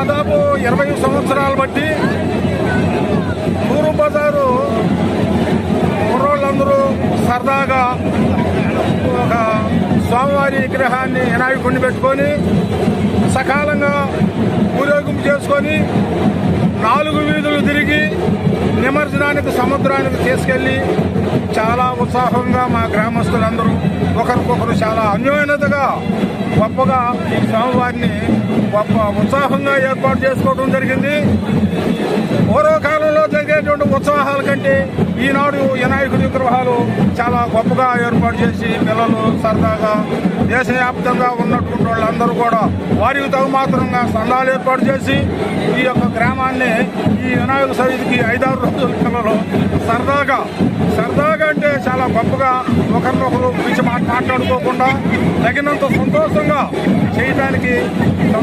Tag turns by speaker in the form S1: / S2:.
S1: దాదాపు 20 సంవత్సరాలు బట్టి తూరు బజారు ఊరోళ్ళందరూ సరదాగా ఒక స్వామివారి విగ్రహాన్ని వినాయకుడిని పెట్టుకొని సకాలంగా ఊరేగింపు చేసుకొని 4 వీధులు తిరిగి నిమజ్జనానికి సముద్రానికి తీసుకెళ్లి చాలా ఉత్సాహంగా మా గ్రామస్తులందరూ ఒకరికొకరు చాలా అన్యోన్యతగా గొప్పగా ఈ స్వామివారిని గొప్ప ఉత్సాహంగా ఏర్పాటు చేసుకోవడం జరిగింది. పూర్వకాలంలో జరిగేటువంటి ఉత్సాహాల కంటే ఈనాడు వినాయకుడి విగ్రహాలు చాలా గొప్పగా ఏర్పాటు చేసి పిల్లలు సరదాగా దేశవ్యాప్తంగా ఉన్నటువంటి వాళ్ళందరూ కూడా వారికి తగు మాత్రంగా సంఘాలు ఏర్పాటు చేసి ఈ యొక్క గ్రామాన్ని ఈ వినాయక చవితికి 5-6 రోజుల పిల్లలు సరదాగా అంటే చాలా గొప్పగా ఒకరినొకరు పిలిచి మాట్లాడుకోకుండా తగినంత సంతోషంగా చేయడానికి